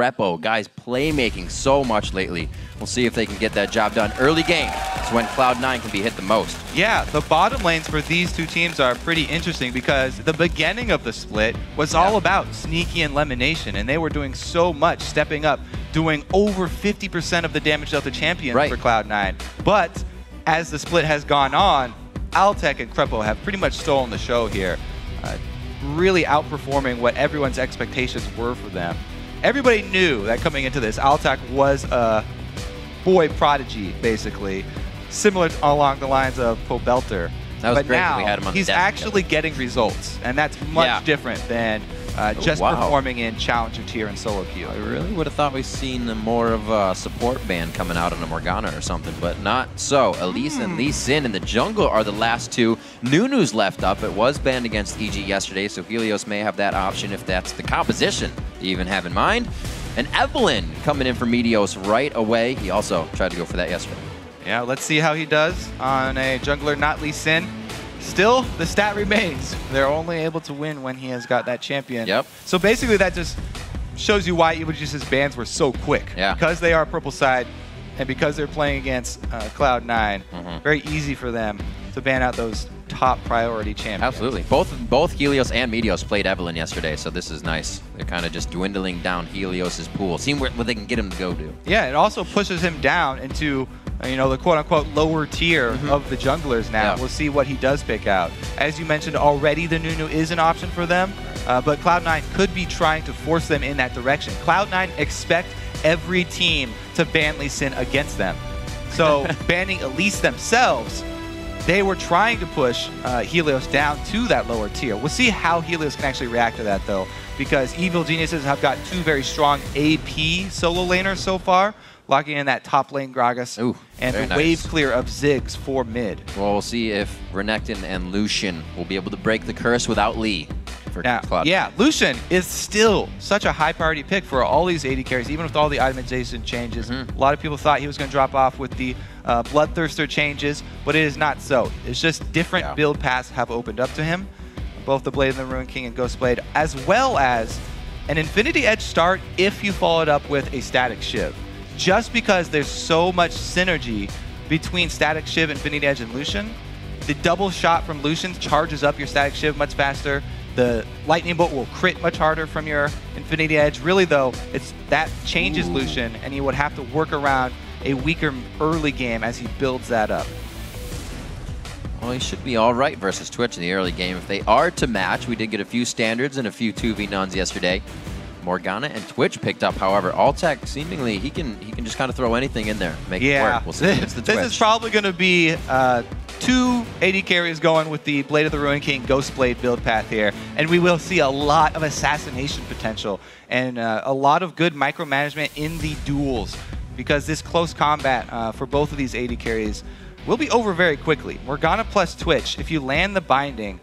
Crepo. Guys playmaking so much lately. We'll see if they can get that job done. Early game is when Cloud9 can be hit the most. Yeah, the bottom lanes for these two teams are pretty interesting because the beginning of the split was all about sneaky and elimination, and they were doing so much, stepping up, doing over 50% of the damage dealt to champions for Cloud9. But as the split has gone on, Altec and Crepo have pretty much stolen the show here, really outperforming what everyone's expectations were for them. Everybody knew that coming into this, Altec was a boy prodigy, basically, similar along the lines of Pobelter. That was but great now we had him on he's the deck actually getting results, and that's much different than just performing in Challenger tier and solo queue. I really would have thought we've seen more of a support band coming out on a Morgana or something, but not so. Elise and Lee Sin in the jungle are the last two. Nunu's left up. It was banned against EG yesterday, so Helios may have that option if that's the composition you even have in mind. And Evelyn coming in for Meteos right away. He also tried to go for that yesterday. Yeah, let's see how he does on a jungler not Lee Sin. Still, the stat remains. They're only able to win when he has got that champion. Yep. So basically that just shows you why Evilgenius's bans were so quick. Yeah. Because they are purple side and because they're playing against Cloud9, very easy for them to ban out those top priority champions. Absolutely. Both Helios and Meteos played Evelyn yesterday, so this is nice. They're kind of just dwindling down Helios's pool. Seeing what they can get him to go to. Yeah, it also pushes him down into the quote-unquote lower tier of the junglers now. We'll see what he does pick out. As you mentioned already, the Nunu is an option for them, but Cloud9 could be trying to force them in that direction. Cloud9 expect every team to ban Lee Sin against them. So banning Elise themselves, they were trying to push Helios down to that lower tier. We'll see how Helios can actually react to that, though, because Evil Geniuses have got two very strong AP solo laners so far, locking in that top lane Gragas and the wave clear of Ziggs for mid. Well, we'll see if Renekton and Lucian will be able to break the curse without Lee. Yeah, Lucian is still such a high priority pick for all these AD carries, even with all the itemization changes. A lot of people thought he was going to drop off with the Bloodthirster changes, but it is not so. It's just different build paths have opened up to him, both the Blade of the Ruin King and Ghostblade, as well as an Infinity Edge start if you follow it up with a Static Shiv. Just because there's so much synergy between Static Shiv, Infinity Edge, and Lucian, the double shot from Lucian charges up your Static Shiv much faster. The Lightning Bolt will crit much harder from your Infinity Edge. Really, though, that changes Lucian, and he would have to work around a weaker early game as he builds that up. Well, he should be all right versus Twitch in the early game. If they are to match, we did get a few standards and a few 2v-nuns yesterday. Morgana and Twitch picked up, however. Altec, seemingly, he can just kind of throw anything in there, make it work. We'll see if it's the Twitch. This is probably going to be two AD carries going with the Blade of the Ruin King Ghostblade build path here, and we will see a lot of assassination potential and a lot of good micromanagement in the duels, because this close combat for both of these AD carries will be over very quickly. Morgana plus Twitch, if you land the binding,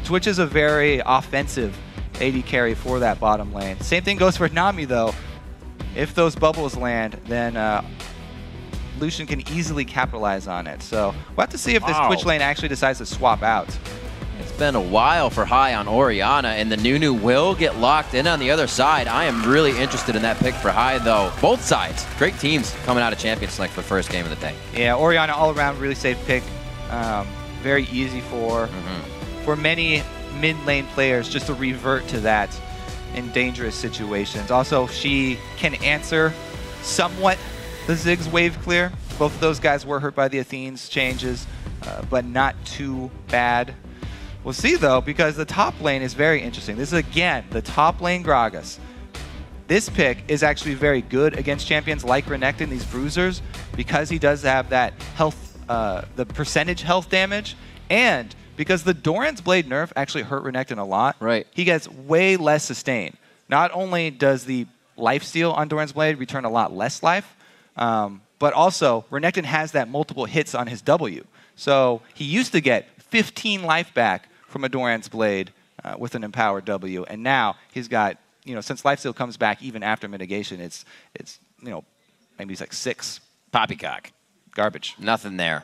Twitch is a very offensive AD carry for that bottom lane. Same thing goes for Nami, though. If those bubbles land, then Lucian can easily capitalize on it. So we'll have to see if this Twitch lane actually decides to swap out. It's been a while for Hai on Orianna, and the Nunu will get locked in on the other side. I am really interested in that pick for Hai, though. Both sides, great teams coming out of Champions Select for the first game of the day. Yeah, Orianna all around really safe pick. Very easy for many mid-lane players just to revert to that in dangerous situations. Also, she can answer somewhat the Ziggs wave clear. Both of those guys were hurt by the Athene's changes, but not too bad. We'll see, though, because the top lane is very interesting. This is, again, the top lane Gragas. This pick is actually very good against champions like Renekton, these bruisers, because he does have that health, the percentage health damage, and because the Doran's Blade nerf actually hurt Renekton a lot. He gets way less sustain. Not only does the lifesteal on Doran's Blade return a lot less life, but also Renekton has that multiple hits on his W. So he used to get 15 life back from a Doran's Blade with an empowered W, and now he's got, since lifesteal comes back even after mitigation, it's maybe it's like 6. Poppycock. garbage. Nothing there.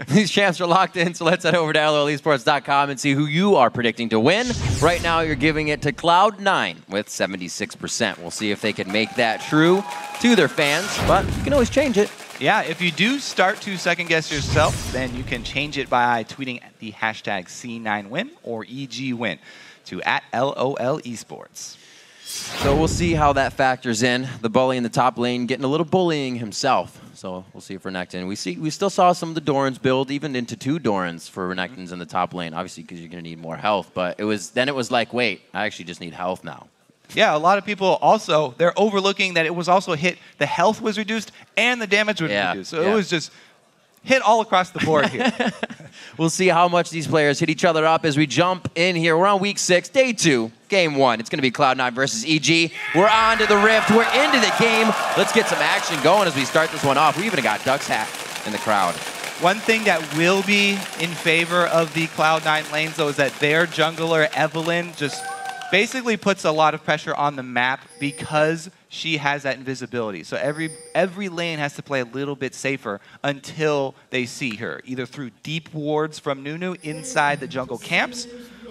These champs are locked in, so let's head over to LOLesports.com and see who you are predicting to win. Right now, you're giving it to Cloud9 with 76%. We'll see if they can make that true to their fans, but you can always change it. Yeah, if you do start to second guess yourself, then you can change it by tweeting the hashtag C9win or EGWin to @LOL Esports. So we'll see how that factors in. The bully in the top lane getting a little bullying himself. So we'll see for Renekton. We still saw some of the Dorans build even into 2 Dorans for Renektons in the top lane, obviously because you're going to need more health. But it was like, wait, I actually just need health now. Yeah, a lot of people also, they're overlooking that it was also hit, the health was reduced and the damage was reduced. So it was just hit all across the board here. We'll see how much these players hit each other up as we jump in here. We're on week 6, day 2, game 1. It's going to be Cloud9 versus EG. We're on to the Rift. We're into the game. Let's get some action going as we start this one off. We even got Duck's hat in the crowd. One thing that will be in favor of the Cloud9 lanes, though, is that their jungler, Evelynn, just basically puts a lot of pressure on the map because she has that invisibility. So every lane has to play a little bit safer until they see her, either through deep wards from Nunu inside the jungle camps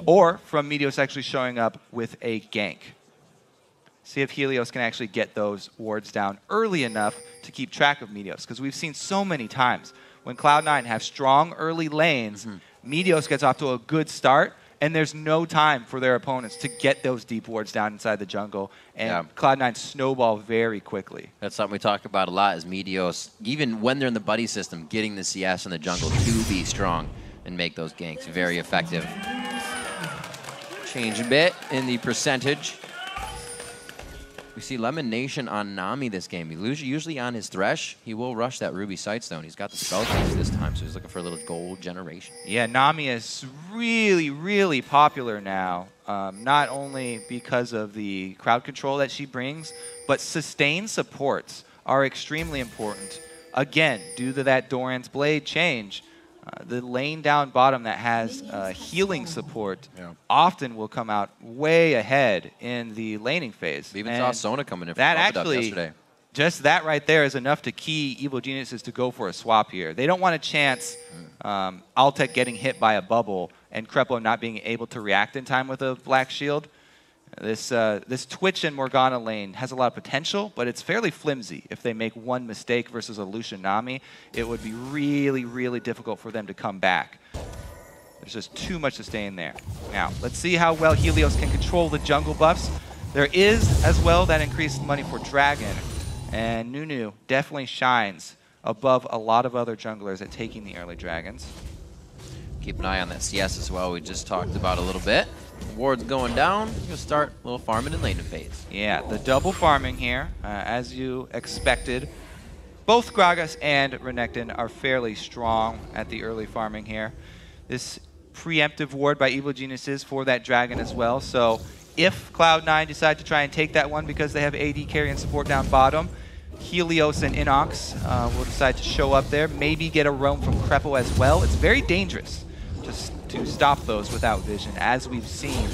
or from Meteos actually showing up with a gank. See if Helios can actually get those wards down early enough to keep track of Meteos, because we've seen so many times when Cloud9 have strong early lanes, Meteos gets off to a good start, and there's no time for their opponents to get those deep wards down inside the jungle, and Cloud9 snowball very quickly. That's something we talk about a lot is Meteos, even when they're in the buddy system, getting the CS in the jungle to be strong and make those ganks very effective. Change a bit in the percentage. We see Lemon Nation on Nami this game. He's usually on his Thresh. He will rush that Ruby Sightstone. He's got the spell piece this time, so he's looking for a little gold generation. Yeah, Nami is really, really popular now, not only because of the crowd control that she brings, but sustained supports are extremely important. Again, due to that Doran's Blade change, the lane down bottom that has healing support often will come out way ahead in the laning phase. We even saw Sona coming in from that actually, yesterday. Just that right there is enough to key Evil Geniuses to go for a swap here. They don't want a chance Altec getting hit by a bubble and Krepo not being able to react in time with a Black Shield. This Twitch and Morgana lane has a lot of potential, but it's fairly flimsy. If they make one mistake versus a Lucian Nami, it would be really, really difficult for them to come back. There's just too much to stay in there. Now, let's see how well Helios can control the jungle buffs. There is, as well, that increased money for Dragon, and Nunu definitely shines above a lot of other junglers at taking the early Dragons. Keep an eye on that CS as well. We just talked about a little bit. Ward's going down. You'll start a little farming in laning phase. Yeah, the double farming here, as you expected. Both Gragas and Renekton are fairly strong at the early farming here. This preemptive ward by Evil Geniuses for that dragon as well. So if Cloud9 decide to try and take that one because they have AD carry and support down bottom, Helios and Inox will decide to show up there, maybe get a roam from Krepo as well. It's very dangerous to stop those without vision, as we've seen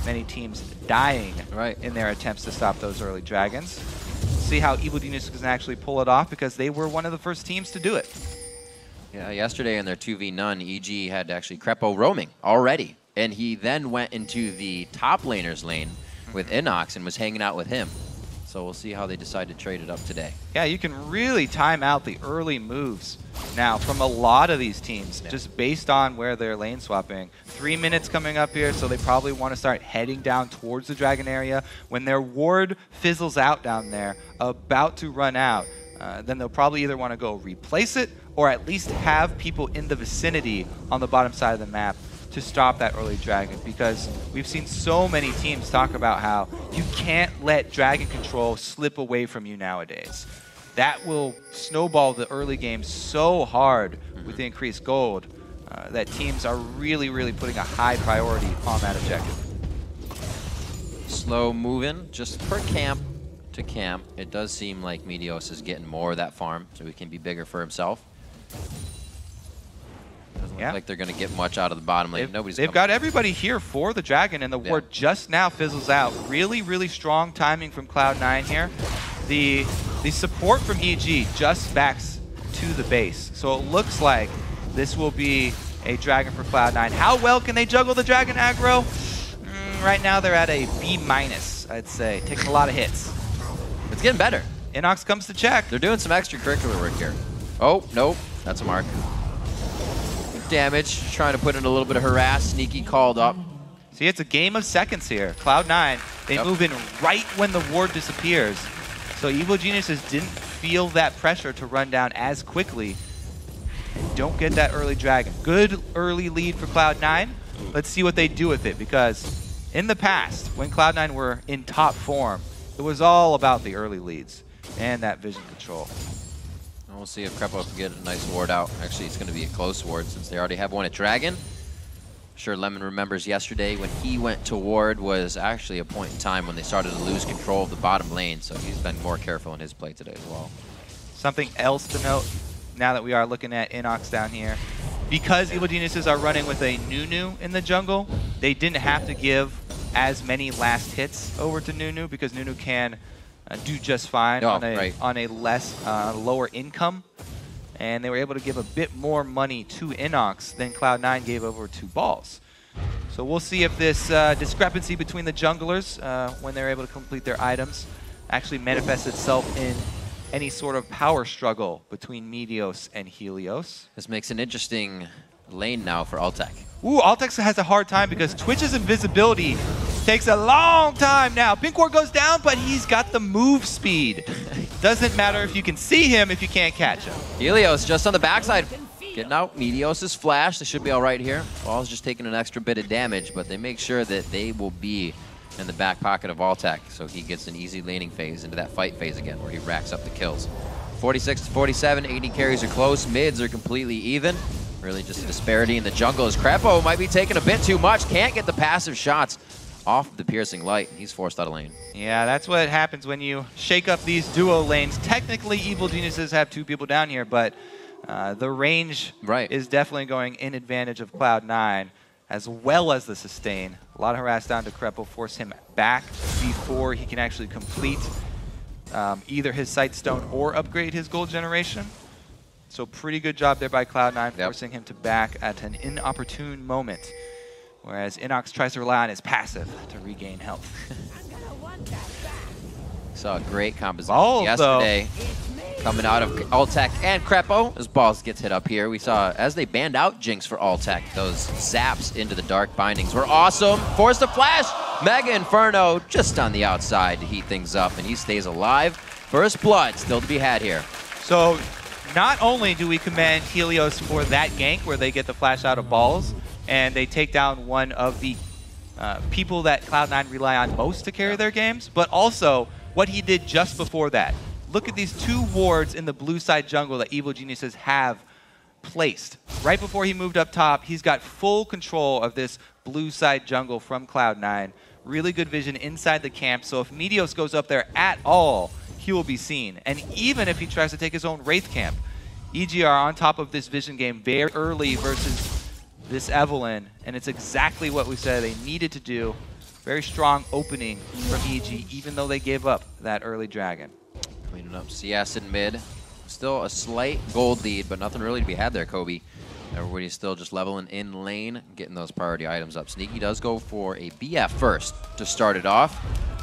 many teams dying in their attempts to stop those early dragons. See how Evil Genius can actually pull it off, because they were one of the first teams to do it. Yeah, yesterday in their 2v-none, EG had actually Krepo roaming already, and he then went into the top laner's lane with Inox and was hanging out with him. So we'll see how they decide to trade it up today. Yeah, you can really time out the early moves now from a lot of these teams, just based on where they're lane swapping. 3 minutes coming up here, so they probably want to start heading down towards the dragon area. When their ward fizzles out down there, about to run out, then they'll probably either want to go replace it or at least have people in the vicinity on the bottom side of the map to stop that early dragon, because we've seen so many teams talk about how you can't let dragon control slip away from you nowadays. That will snowball the early game so hard with the increased gold that teams are really, really putting a high priority on that objective. Slow moving, just per camp to camp. It does seem like Meteos is getting more of that farm, so he can be bigger for himself. Doesn't look like they're going to get much out of the bottom lane. They've got everybody here for the dragon, and the ward just now fizzles out. Really, really strong timing from Cloud9 here. The support from EG just backs to the base. So it looks like this will be a dragon for Cloud9. How well can they juggle the dragon aggro? Right now they're at a B-, I'd say. Taking a lot of hits. It's getting better. Inox comes to check. They're doing some extracurricular work here. Oh, nope. That's a mark. Damage. Trying to put in a little bit of harass. Sneaky called up. See, it's a game of seconds here. Cloud9, they move in right when the ward disappears. So Evil Geniuses didn't feel that pressure to run down as quickly. And don't get that early dragon. Good early lead for Cloud9. Let's see what they do with it, because in the past, when Cloud9 were in top form, it was all about the early leads and that vision control. And we'll see if Crepo can get a nice ward out. Actually, it's going to be a close ward since they already have one at Dragon. I'm sure Lemon remembers yesterday when he went to ward was actually a point in time when they started to lose control of the bottom lane, so he's been more careful in his play today as well. Something else to note, now that we are looking at Inox down here, because Evil Geniuses are running with a Nunu in the jungle, they didn't have to give as many last hits over to Nunu, because Nunu can do just fine on a lower income. And they were able to give a bit more money to Inox than Cloud9 gave over to Balls. So we'll see if this discrepancy between the junglers, when they're able to complete their items, actually manifests itself in any sort of power struggle between Meteos and Helios. This makes an interesting lane now for Altec. Ooh, Altec has a hard time because Twitch's invisibility takes a long time now. Pink Ward goes down, but he's got the move speed. Doesn't matter if you can see him if you can't catch him. Helios just on the backside. Getting out. Meteos' flash. They should be all right here. Ball's just taking an extra bit of damage, but they make sure that they will be in the back pocket of Altec, so he gets an easy laning phase into that fight phase again where he racks up the kills. 46 to 47, 80 carries are close, mids are completely even. Really just a disparity in the jungle as Crepo might be taking a bit too much, can't get the passive shots off the piercing light. He's forced out of lane. Yeah, that's what happens when you shake up these duo lanes. Technically, Evil Geniuses have two people down here, but the range is definitely going in advantage of Cloud9, as well as the sustain. A lot of harass down to Crepo, force him back before he can actually complete either his Sightstone or upgrade his gold generation. So pretty good job there by Cloud9, forcing him to back at an inopportune moment. Whereas Inox tries to rely on his passive to regain health. Saw a great composition yesterday coming out of Altec and Crepo as Balls gets hit up here. We saw as they banned out Jinx for Altec, those zaps into the dark bindings were awesome. Forced a flash. Mega Inferno just on the outside to heat things up, and he stays alive. First blood still to be had here. So not only do we commend Helios for that gank where they get the flash out of Balls, and they take down one of the people that Cloud9 rely on most to carry their games, but also what he did just before that. Look at these two wards in the blue side jungle that Evil Geniuses have placed. Right before he moved up top, he's got full control of this blue side jungle from Cloud9. Really good vision inside the camp, so if Meteos goes up there at all, he will be seen. And even if he tries to take his own Wraith camp, EG are on top of this vision game very early versus this Evelynn, and it's exactly what we said they needed to do. Very strong opening from EG, even though they gave up that early dragon. Cleaning up CS in mid. Still a slight gold lead, but nothing really to be had there, Kobe. Everybody's still just leveling in lane, getting those priority items up. Sneaky does go for a BF first to start it off.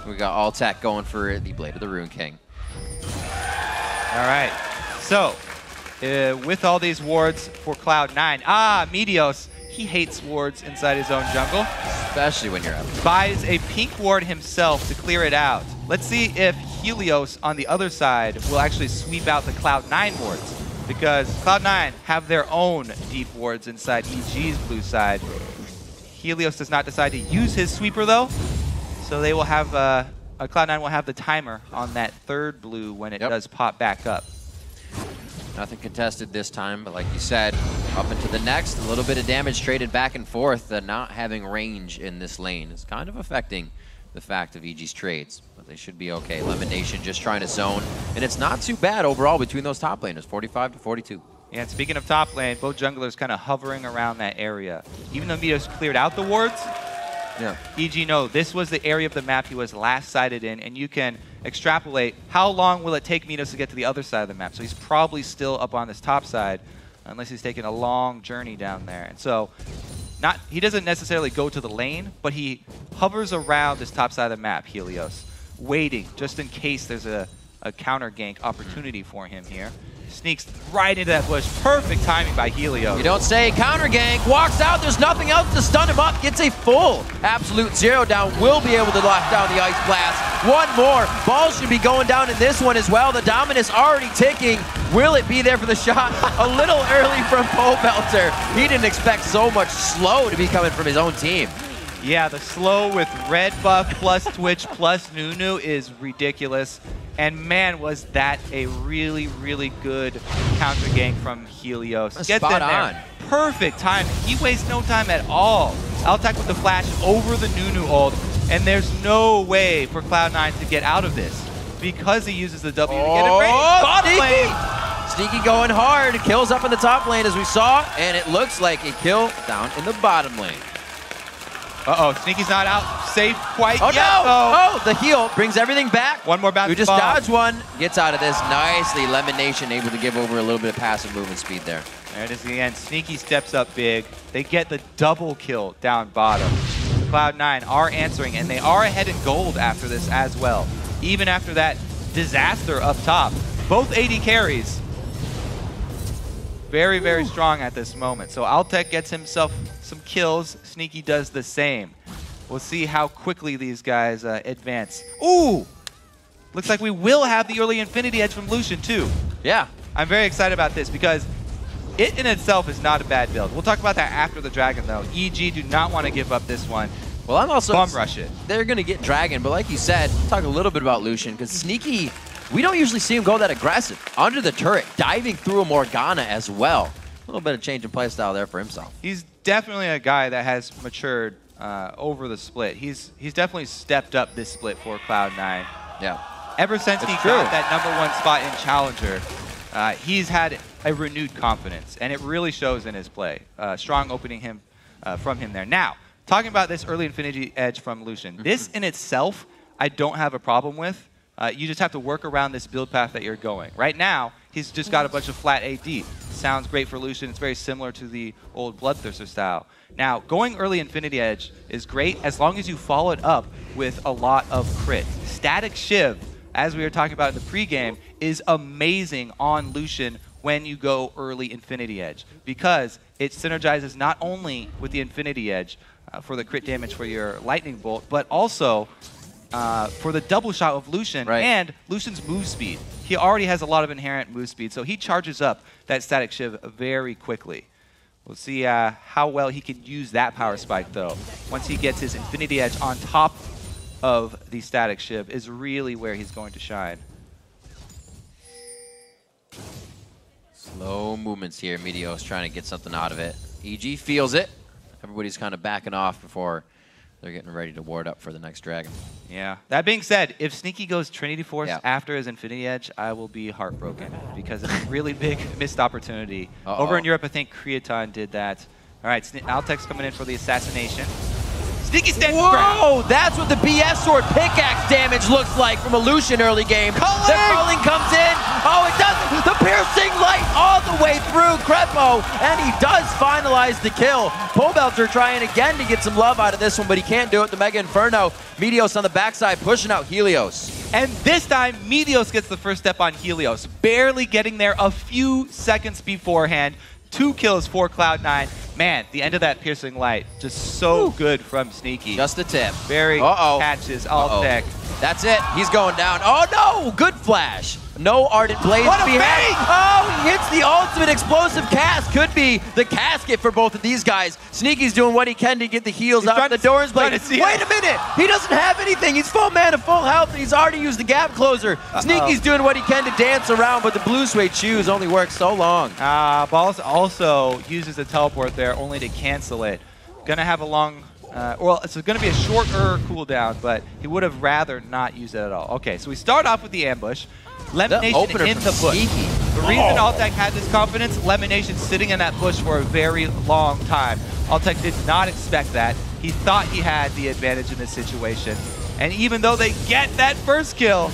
We got Altec going for the Blade of the Rune King. All right, so with all these wards for Cloud9, Meteos, he hates wards inside his own jungle. Especially when you're up. Buys a pink ward himself to clear it out. Let's see if Helios on the other side will actually sweep out the Cloud9 wards, because Cloud9 have their own deep wards inside EG's blue side. Helios does not decide to use his sweeper though, so they will have Cloud9 will have the timer on that third blue when it does pop back up. Nothing contested this time, but like you said, up into the next, a little bit of damage traded back and forth. Not having range in this lane is kind of affecting the fact of EG's trades, but they should be okay. Lemon Nation just trying to zone, and it's not too bad overall between those top laners, 45 to 42. Yeah, and speaking of top lane, both junglers kind of hovering around that area. Even though Meteos cleared out the wards, Yeah. EG know this was the area of the map he was last sighted in, and you can extrapolate how long will it take Midos to get to the other side of the map. So he's probably still up on this top side, unless he's taking a long journey down there. And so he doesn't necessarily go to the lane, but he hovers around this top side of the map, Helios, waiting just in case there's a counter gank opportunity for him here. Sneaks right into that bush. Perfect timing by Helios. You don't say. Counter gank, walks out, there's nothing else to stun him up, gets a full absolute zero down, will be able to lock down the Ice Blast. One more. Ball should be going down in this one as well. The Dominus already ticking. Will it be there for the shot? A little early from Pobelter. He didn't expect so much slow to be coming from his own team. Yeah, the slow with red buff plus Twitch plus Nunu is ridiculous. And man, was that a really, really good counter gank from Helios. Gets in there. Perfect timing. He wastes no time at all. Altec with the flash over the Nunu ult, and there's no way for Cloud9 to get out of this because he uses the W to get it ready. Bottom lane. Sneaky going hard. Kills up in the top lane as we saw, and it looks like a kill down in the bottom lane. Uh-oh, Sneaky's not out safe quite yet, no. though. Oh, the heal brings everything back. One more bounce. We just dodged one. Gets out of this nicely. Lemonation able to give over a little bit of passive movement speed there. There it is again. Sneaky steps up big. They get the double kill down bottom. Cloud9 are answering, and they are ahead in gold after this as well. Even after that disaster up top. Both AD carries. Very, very strong at this moment. So Altec gets himself some kills. Sneaky does the same. We'll see how quickly these guys advance. Ooh! Looks like we will have the early Infinity Edge from Lucian too. Yeah. I'm very excited about this because it in itself is not a bad build. We'll talk about that after the Dragon though. EG do not want to give up this one. Well, I'm also... Bum rush it. They're going to get Dragon, but like you said, talk a little bit about Lucian because Sneaky... We don't usually see him go that aggressive. Under the turret, diving through a Morgana as well. A little bit of change in play style there for himself. He's definitely a guy that has matured over the split. He's definitely stepped up this split for Cloud9. Yeah. Ever since he got that #1 spot in Challenger, he's had a renewed confidence, and it really shows in his play. Strong opening him from him there. Now, talking about this early Infinity Edge from Lucian, this in itself I don't have a problem with. You just have to work around this build path that you're going. Right now, he's just got a bunch of flat AD. Sounds great for Lucian. It's very similar to the old Bloodthirster style. Now, going early Infinity Edge is great as long as you follow it up with a lot of crit. Static Shiv, as we were talking about in the pregame, is amazing on Lucian when you go early Infinity Edge because it synergizes not only with the Infinity Edge for the crit damage for your Lightning Bolt, but also for the double shot of Lucian and Lucian's move speed. He already has a lot of inherent move speed, so he charges up that Static Shiv very quickly. We'll see how well he can use that power spike, though. Once he gets his Infinity Edge on top of the Static Shiv is really where he's going to shine. Slow movements here. Meteos trying to get something out of it. EG feels it. Everybody's kind of backing off before they're getting ready to ward up for the next Dragon. Yeah. That being said, if Sneaky goes Trinity Force after his Infinity Edge, I will be heartbroken because it's a really big missed opportunity. Over in Europe, I think Creaton did that. All right, Altec's coming in for the assassination. Sneaky stands Whoa! That's what the BS Sword pickaxe damage looks like from a Lucian early game. The culling comes in. Oh, it doesn't. The piercing light all the way through Crepo, and he does finalize the kill. Pobelter trying again to get some love out of this one, but he can't do it. The Mega Inferno. Meteos on the backside pushing out Helios. And this time, Meteos gets the first step on Helios, barely getting there a few seconds beforehand. 2 kills for Cloud9. Man, the end of that piercing light, just so good from Sneaky. Just a tip. Very catches Altec. That's it. He's going down. Oh, no! Good flash. No Ardent Blaze behind. Oh, he hits the ultimate explosive cast. Could be the casket for both of these guys. Sneaky's doing what he can to get the heals out the Doran's Blade. Wait a minute. He doesn't have anything. He's full mana, full health, and he's already used the gap closer. Sneaky's doing what he can to dance around, but the blue suede shoes only work so long. Balls also uses the teleport there only to cancel it. Gonna have a long... well, it's going to be a shorter cooldown, but he would have rather not use it at all. Okay, so we start off with the ambush. Lemonation in the bush. The reason Altec had this confidence, Lemonation sitting in that bush for a very long time. Altec did not expect that. He thought he had the advantage in this situation. And even though they get that first kill,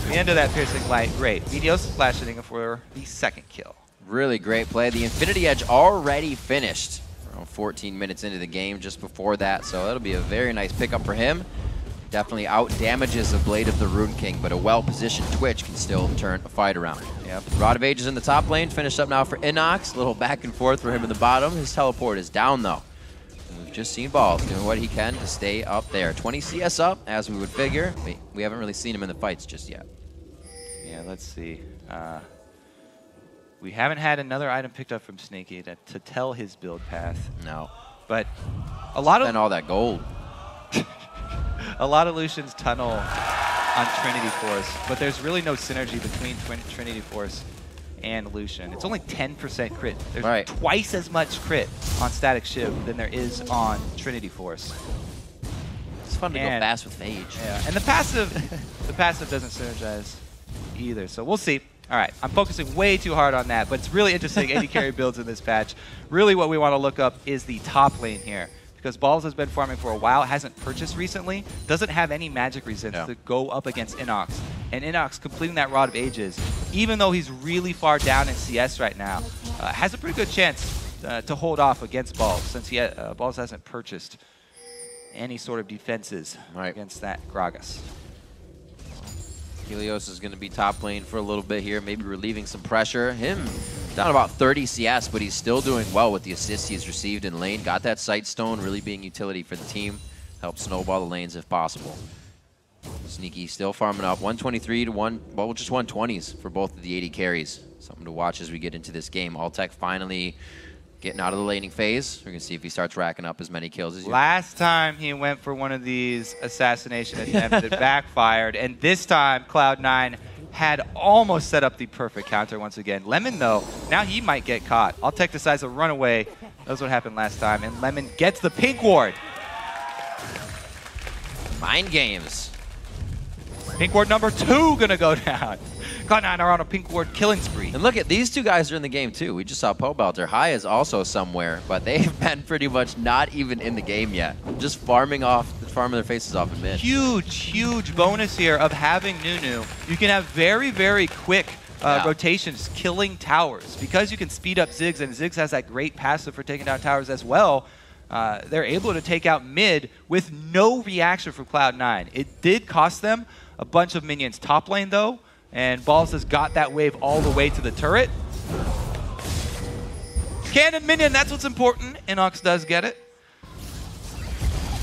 the end of that piercing light, great. Meteos flashing for the second kill. Really great play. The Infinity Edge already finished around 14 minutes into the game just before that, so that'll be a very nice pickup for him. Definitely out damages the Blade of the Rune King, but a well-positioned Twitch can still turn a fight around. Yep. Rod of Ages in the top lane, finished up now for Inox. A little back and forth for him in the bottom. His teleport is down though. And we've just seen Balls doing what he can to stay up there. 20 CS up, as we would figure. We haven't really seen him in the fights just yet. Yeah, let's see. We haven't had another item picked up from Sneaky to tell his build path. No. But a lot of... And all that gold. A lot of Lucian's tunnel on Trinity Force, but there's really no synergy between Trinity Force and Lucian. It's only 10% crit. There's twice as much crit on Static Shiv than there is on Trinity Force. It's fun to go fast with Phage. Yeah, and the passive doesn't synergize either, so we'll see. All right, I'm focusing way too hard on that, but it's really interesting AD carry builds in this patch. Really what we want to look up is the top lane here. Because Balls has been farming for a while, hasn't purchased recently, doesn't have any magic resistance to go up against Inox. And Inox completing that Rod of Ages, even though he's really far down in CS right now, has a pretty good chance to hold off against Balls, since Balls hasn't purchased any sort of defenses against that Gragas. Helios is going to be top lane for a little bit here, maybe relieving some pressure. Him down about 30 CS, but he's still doing well with the assists he's received in lane. Got that Sight Stone, really being utility for the team. Help snowball the lanes if possible. Sneaky still farming up. 123 to just 120s for both of the AD carries. Something to watch as we get into this game. Altec finally getting out of the laning phase. We're going to see if he starts racking up as many kills as you. Last time he went for one of these assassination attempts, it backfired. And this time, Cloud9 had almost set up the perfect counter once again. Lemon, though, now he might get caught. Altec decides to run away. That's what happened last time. And Lemon gets the pink ward. Mind games. Pink ward number 2 going to go down. Cloud9 are on a pink ward killing spree. And look at these two guys are in the game too. We just saw Pobelter. High is also somewhere, but they've been pretty much not even in the game yet. Just farming their faces off in mid. Huge bonus here of having Nunu. You can have very, very quick rotations killing towers. Because you can speed up Ziggs, and Ziggs has that great passive for taking down towers as well. They're able to take out mid with no reaction from Cloud9. It did cost them a bunch of minions top lane though, and Balls has got that wave all the way to the turret. Cannon minion, that's what's important. Inox does get it.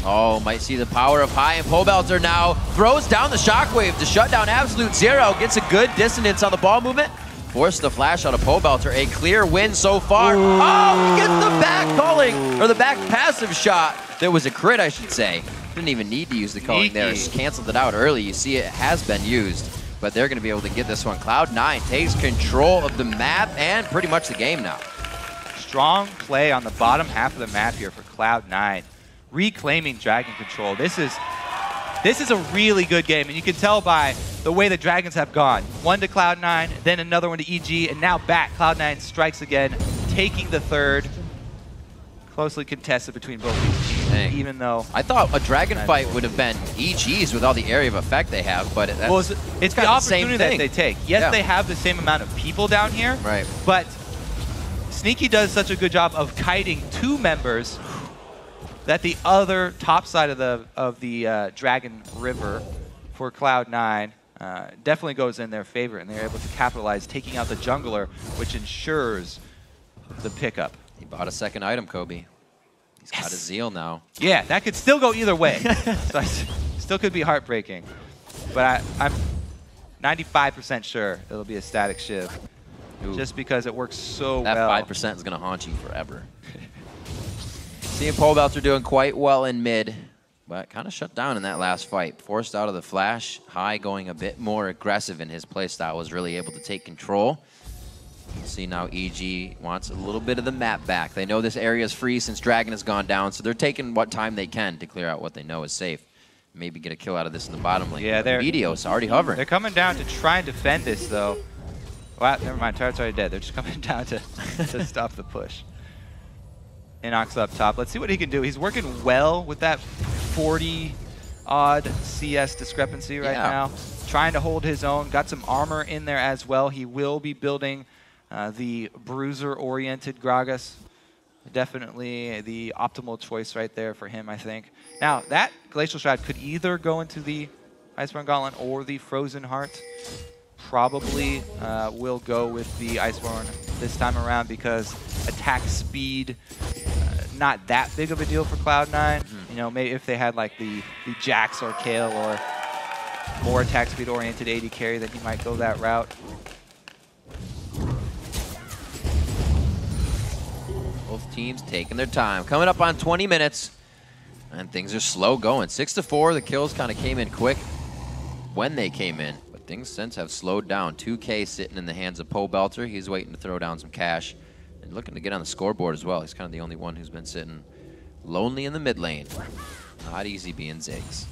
Oh, might see the power of High, and Pobelter now throws down the shockwave to shut down Absolute Zero. Gets a good dissonance on the ball movement. Forced the flash out of Pobelter. A clear win so far. Ooh. Oh, he gets the back calling, or the back passive shot. That was a crit, I should say. Didn't even need to use the calling there. Just canceled it out early. You see it has been used, but they're going to be able to get this one. Cloud9 takes control of the map and pretty much the game now. Strong play on the bottom half of the map here for Cloud9. Reclaiming Dragon control. This is a really good game, and you can tell by the way the Dragons have gone. One to Cloud9, then another one to EG, and now back. Cloud9 strikes again, taking the third. Closely contested between both these teams, even though... I thought a Dragon fight would have been EG's with all the area of effect they have, but it's the opportunity that they take. Yes, they have the same amount of people down here, but Sneaky does such a good job of kiting 2 members that the other top side of the Dragon River for Cloud9 definitely goes in their favor, and they're able to capitalize, taking out the jungler, which ensures the pickup. He bought a second item, Kobe. He's got a Zeal now. Yeah, that could still go either way. So still could be heartbreaking. But I'm 95% sure it'll be a static Shiv. Ooh. Just because it works so well. That 5% is going to haunt you forever. Seeing Pobelter doing quite well in mid, but kind of shut down in that last fight. Forced out of the flash. High going a bit more aggressive in his playstyle, was really able to take control. See now EG wants a little bit of the map back. They know this area is free since Dragon has gone down, so they're taking what time they can to clear out what they know is safe. Maybe get a kill out of this in the bottom lane. Yeah, Meteos already hovering. They're coming down to try and defend this, though. Well, never mind. Turret's already dead. They're just coming down to stop the push. Inox up top. Let's see what he can do. He's working well with that 40-odd CS discrepancy right now. Trying to hold his own. Got some armor in there as well. He will be building the bruiser-oriented Gragas. Definitely the optimal choice right there for him, I think. Now, that Glacial Shroud could either go into the Iceborne Gauntlet or the Frozen Heart. Probably will go with the Iceborne this time around because attack speed, not that big of a deal for Cloud9. You know, maybe if they had like the Jax or Kale or more attack speed oriented AD carry, then he might go that route. Both teams taking their time. Coming up on 20 minutes, and things are slow going. 6-4, the kills kind of came in quick when they came in, but things since have slowed down. 2K sitting in the hands of Pobelter. He's waiting to throw down some cash and looking to get on the scoreboard as well. He's kind of the only one who's been sitting lonely in the mid lane. Not easy being Ziggs.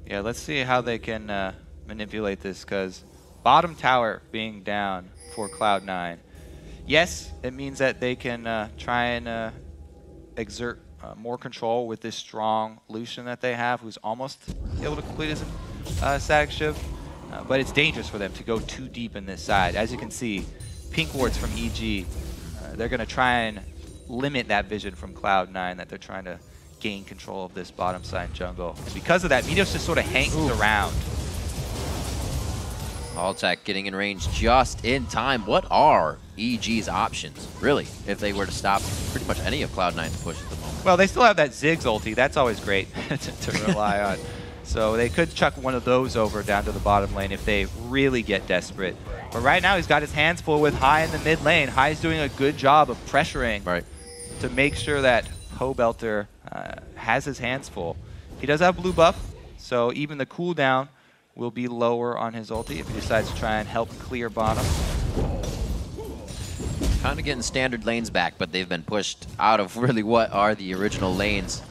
Yeah, let's see how they can manipulate this, because bottom tower being down for Cloud9. Yes, it means that they can try and exert more control with this strong Lucian that they have, who's almost able to complete his static shift. But it's dangerous for them to go too deep in this side. As you can see, pink wards from EG, they're going to try and limit that vision from Cloud9 that they're trying to gain control of this bottom side jungle. And because of that, Meteos just sort of hangs around. Altec getting in range just in time. What are EG's options, really, if they were to stop pretty much any of Cloud9's push at the moment? Well, they still have that Ziggs ulti. That's always great to rely on. So they could chuck one of those over down to the bottom lane if they really get desperate. But right now, he's got his hands full with Hai in the mid lane. Hai's doing a good job of pressuring to make sure that Pobelter has his hands full. He does have blue buff, so even the cooldown will be lower on his ulti if he decides to try and help clear bottom. Kind of getting standard lanes back, but they've been pushed out of really what are the original lanes.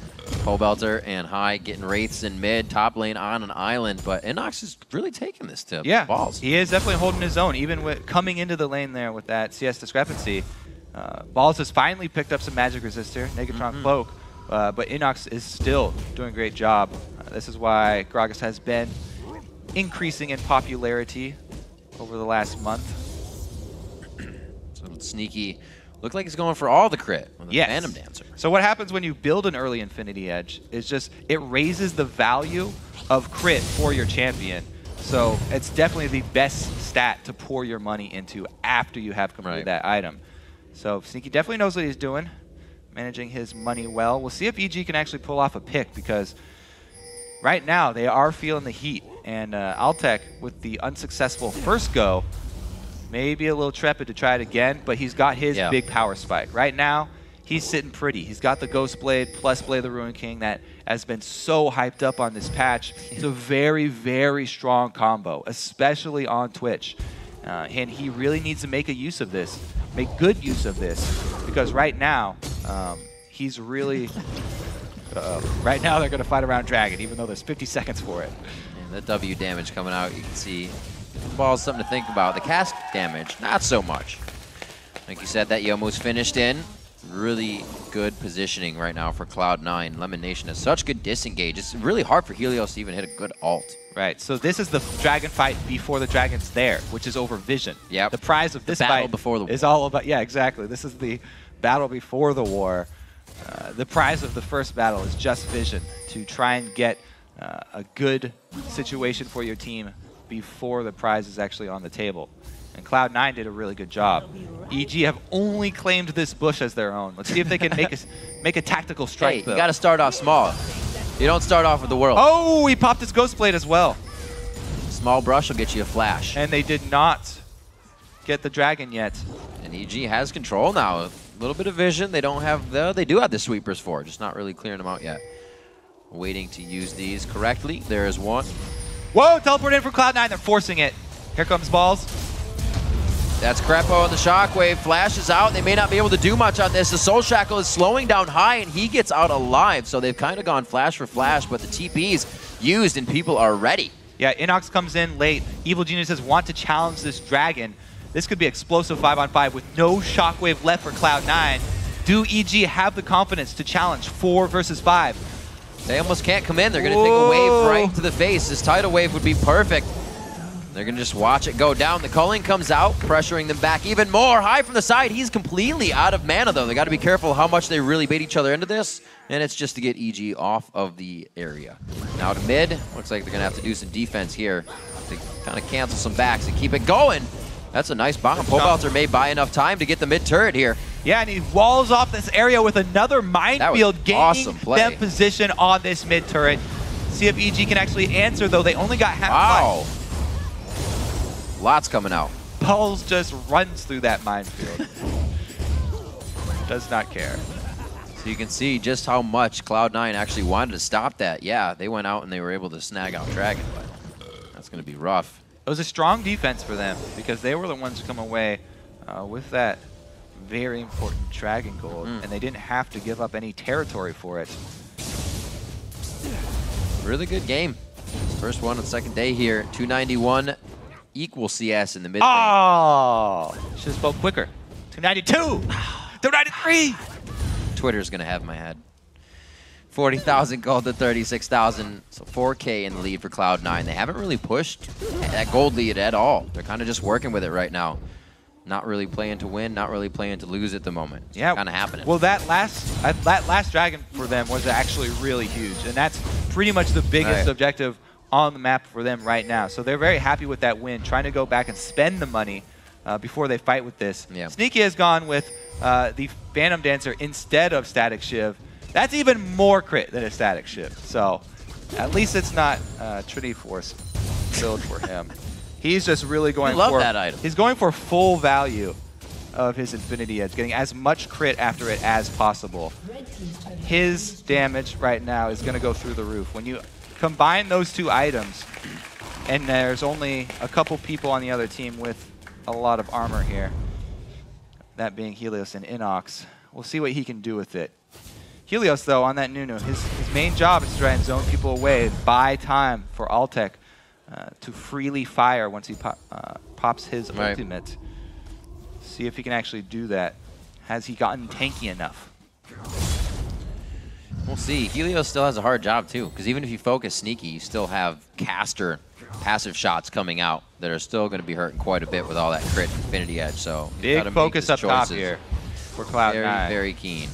Pobelter and Hai getting wraiths in mid, top lane on an island, but Inox is really taking this to Balls. He is definitely holding his own, even with coming into the lane there with that CS discrepancy. Balls has finally picked up some magic resistor, Negatron Cloak, but Inox is still doing a great job. This is why Gragas has been increasing in popularity over the last month. So Sneaky looked like he's going for all the crit with the Phantom Dancer. So what happens when you build an early Infinity Edge is just it raises the value of crit for your champion. So it's definitely the best stat to pour your money into after you have completed that item. So Sneaky definitely knows what he's doing, managing his money well. We'll see if EG can actually pull off a pick, because right now they are feeling the heat. And Altec, with the unsuccessful first go, may be a little trepid to try it again, but he's got his big power spike. Right now, he's sitting pretty. He's got the Ghost Blade plus Blade of the Ruin King that has been so hyped up on this patch. It's a very, very strong combo, especially on Twitch. And he really needs to make a use of this, make good use of this, because right now, he's really... right now, they're going to fight around Dragon, even though there's 50 seconds for it. The W damage coming out, you can see Ball's something to think about. The cast damage, not so much. Like you said, that Youmuu's finished in. Really good positioning right now for Cloud9. Lemon Nation has such good disengage. It's really hard for Helios to even hit a good ult. Right, so this is the dragon fight before the dragon's there, which is over vision. Yep. The prize of this battle fight before the war. is all about, exactly. This is the battle before the war. The prize of the first battle is just vision, to try and get a good situation for your team before the prize is actually on the table. And Cloud9 did a really good job. EG have only claimed this bush as their own. Let's see if they can make a tactical strike, though. You got to start off small. You don't start off with the world. Oh, he popped his Ghost Blade as well. Small brush will get you a flash. And they did not get the dragon yet. And EG has control now. A little bit of vision. They don't have they do have the sweepers for, just not really clearing them out yet. Waiting to use these correctly. There is one. Whoa, teleport in for Cloud9. They're forcing it. Here comes Balls. That's Crepo and the Shockwave. Flashes out. They may not be able to do much on this. The Soul Shackle is slowing down Hai, and he gets out alive. So they've kind of gone flash for flash, but the TP's used, and people are ready. Yeah, Inox comes in late. Evil Geniuses want to challenge this dragon. This could be explosive 5-on-5 with no shockwave left for Cloud9. Do EG have the confidence to challenge 4 versus 5? They almost can't come in. They're going to take a wave right to the face. This tidal wave would be perfect. They're going to just watch it go down. The culling comes out, pressuring them back even more. High from the side. He's completely out of mana, though. They got to be careful how much they really bait each other into this. And it's just to get EG off of the area. Now to mid. Looks like they're going to have to do some defense here to kind of cancel some backs and keep it going. That's a nice bomb. Polebalzer may buy enough time to get the mid turret here. Yeah, and he walls off this area with another minefield, gaining awesome them position on this mid turret. See if EG can actually answer, though. They only got half life. Lots coming out. Pulse just runs through that minefield. Does not care. So you can see just how much Cloud9 actually wanted to stop that. Yeah, they went out and they were able to snag out Dragon, but that's going to be rough. It was a strong defense for them because they were the ones to come away with that very important Dragon Gold, and they didn't have to give up any territory for it. Really good game. First one on the second day here. 291 equal CS in the mid lane. Oh! Should have spoke quicker. 292! 293! Twitter's going to have my head. 40,000 gold to 36,000, so 4K in the lead for Cloud9. They haven't really pushed that gold lead at all. They're kind of just working with it right now. Not really playing to win, not really playing to lose at the moment. It's kind of happening. Well, that last dragon for them was actually really huge, and that's pretty much the biggest objective on the map for them right now. So they're very happy with that win, trying to go back and spend the money before they fight with this. Yeah. Sneaky has gone with the Phantom Dancer instead of Static Shiv. That's even more crit than a Static Shiv. So at least it's not Trinity Force build for him. He's just really going for that item. He's going for full value of his Infinity Edge, getting as much crit after it as possible. His damage right now is going to go through the roof. When you combine those two items, and there's only a couple people on the other team with a lot of armor here, that being Helios and Inox, we'll see what he can do with it. Helios, though, on that Nunu, his main job is to try and zone people away and buy time for Altec to freely fire once he pops his ultimate. See if he can actually do that. Has he gotten tanky enough? We'll see. Helios still has a hard job, too, because even if you focus Sneaky, you still have caster passive shots coming out that are still going to be hurting quite a bit with all that crit Infinity Edge. So big focus up top here for Cloud9. Very, very keen.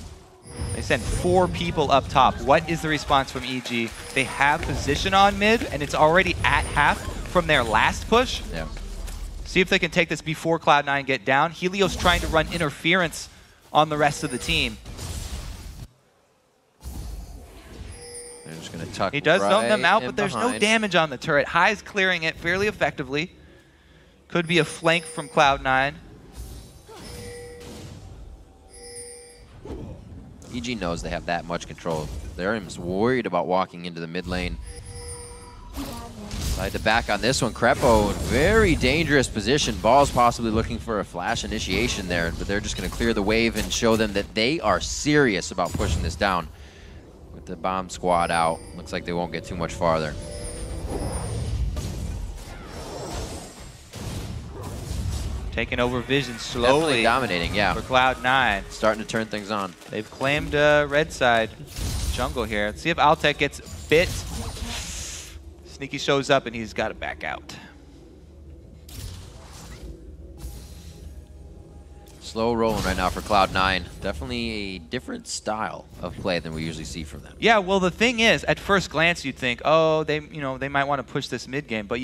They sent 4 people up top. What is the response from EG? They have position on mid, and it's already at half from their last push. Yeah. See if they can take this before Cloud9 get down. Helios trying to run interference on the rest of the team. They're just going to tuck. He does zone them out, but there's behind. no damage on the turret. High's clearing it fairly effectively. Could be a flank from Cloud9. EG knows they have that much control. They're just worried about walking into the mid lane. Side to back on this one. Crepo, very dangerous position. Ball's possibly looking for a flash initiation there, but they're just going to clear the wave and show them that they are serious about pushing this down. With the bomb squad out, looks like they won't get too much farther. Taking over Vision slowly. Definitely dominating, yeah. For Cloud9. Starting to turn things on. They've claimed red side jungle here. Let's see if Altec gets bit. Sneaky shows up and he's got to back out. Slow rolling right now for Cloud9. Definitely a different style of play than we usually see from them. Yeah, well, the thing is, at first glance, you'd think, oh, they might want to push this mid game, but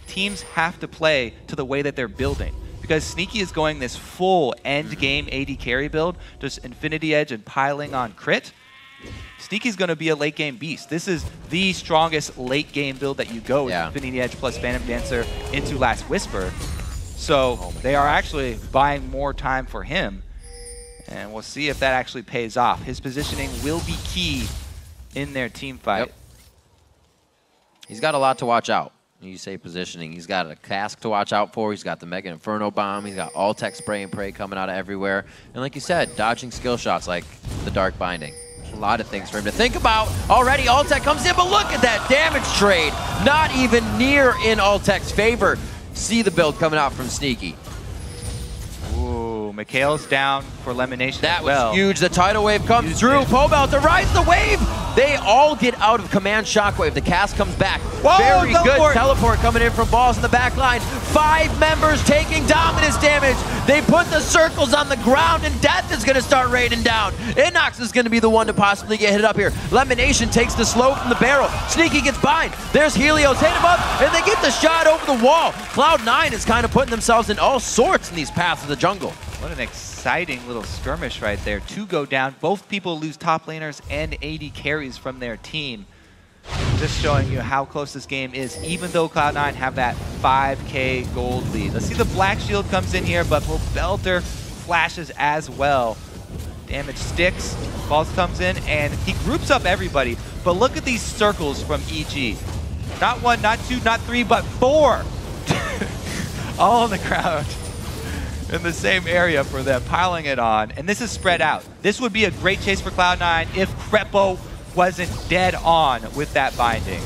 teams have to play to the way that they're building. Because Sneaky is going this full end game AD carry build, just Infinity Edge and piling on crit. Sneaky's going to be a late game beast. This is the strongest late game build that you go with Infinity Edge plus Phantom Dancer into Last Whisper. So they are actually buying more time for him. And we'll see if that actually pays off. His positioning will be key in their team fight. Yep. He's got a lot to watch out. You say positioning. He's got a cask to watch out for. He's got the Mega Inferno Bomb. He's got Altec spray and pray coming out of everywhere. And like you said, dodging skill shots like the Dark Binding. A lot of things for him to think about. Already Altec comes in, but look at that damage trade. Not even near in Altec's favor. See the build coming out from Sneaky. Mikhail's down for elimination That as well. was huge. The tidal wave comes through. Pobelter rides the wave. They all get out of command shockwave. The cast comes back. Whoa, Very teleport. good teleport coming in from Balls in the back line. 5 members taking dominance damage. They put the circles on the ground, and Death is going to start raining down. Inox is going to be the one to possibly get hit up here. Lemonation takes the slow from the barrel. Sneaky gets bind. There's Helios. Hit him up, and they get the shot over the wall. Cloud9 is kind of putting themselves in all sorts in these paths of the jungle. What an exciting little skirmish right there. 2 go down. Both people lose top laners and AD carries from their team. Just showing you how close this game is, even though Cloud9 have that 5K gold lead. Let's see, the Black Shield comes in here, but Pobelter flashes as well. Damage sticks. Balls comes in, and he groups up everybody. But look at these circles from EG. Not 1, not 2, not 3, but 4. All on the ground in the same area for them, piling it on. And this is spread out. This would be a great chase for Cloud9 if Crepo wasn't dead on with that binding.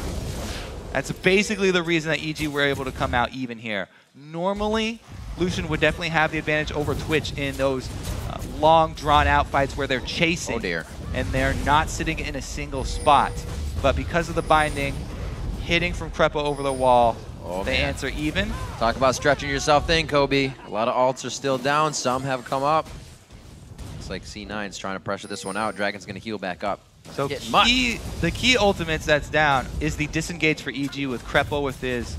That's basically the reason that EG were able to come out even here. Normally, Lucian would definitely have the advantage over Twitch in those long, drawn-out fights where they're chasing. Oh dear. And they're not sitting in a single spot. But because of the binding, hitting from Crepo over the wall, they answer even. Talk about stretching yourself thin, Kobe. A lot of alts are still down. Some have come up. Looks like C9's trying to pressure this one out. Dragon's going to heal back up. So the key ultimates that's down is the disengage for EG with Crepo with his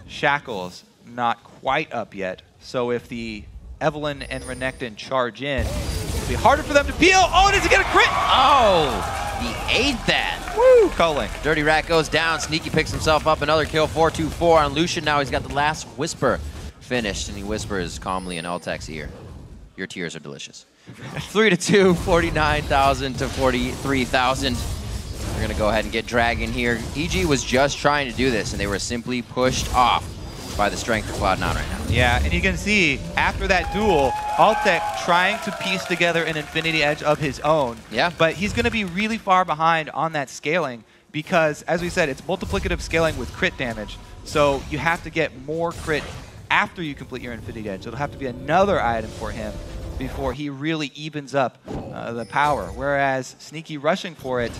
shackles not quite up yet. So if the Evelyn and Renekton charge in, it'll be harder for them to peel. Oh, does he get a crit? Oh, he ate that. Woo, culling. Dirty Rat goes down. Sneaky picks himself up. Another kill, 4-2-4 on Lucian. Now he's got the last Whisper finished, and he whispers calmly in Altec's ear. Your tears are delicious. 3-2, 49,000 to 43,000. We're going to go ahead and get Dragon here. EG was just trying to do this, and they were simply pushed off by the strength of Cloud9 right now. Yeah, and you can see after that duel, Altec trying to piece together an Infinity Edge of his own. Yeah. But he's going to be really far behind on that scaling because, as we said, it's multiplicative scaling with crit damage. So you have to get more crit after you complete your Infinity Edge. It'll have to be another item for him before he really evens up the power. Whereas Sneaky rushing for it,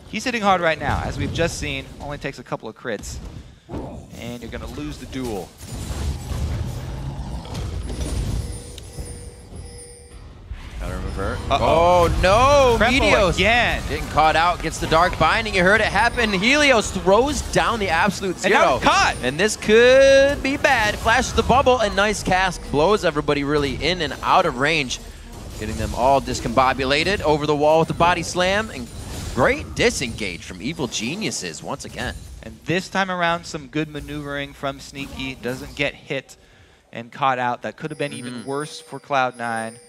he's hitting hard right now. As we've just seen, only takes a couple of crits. And you're going to lose the duel. Gotta revert. Oh no! Crepo Helios again. Getting caught out, gets the dark binding. You heard it happen. Helios throws down the absolute zero. And now he's caught. And this could be bad. Flashes the bubble, and nice cast blows everybody really in and out of range, getting them all discombobulated over the wall with the body slam. And great disengage from Evil Geniuses once again. And this time around, some good maneuvering from Sneaky. Doesn't get hit and caught out. That could have been even worse for Cloud9,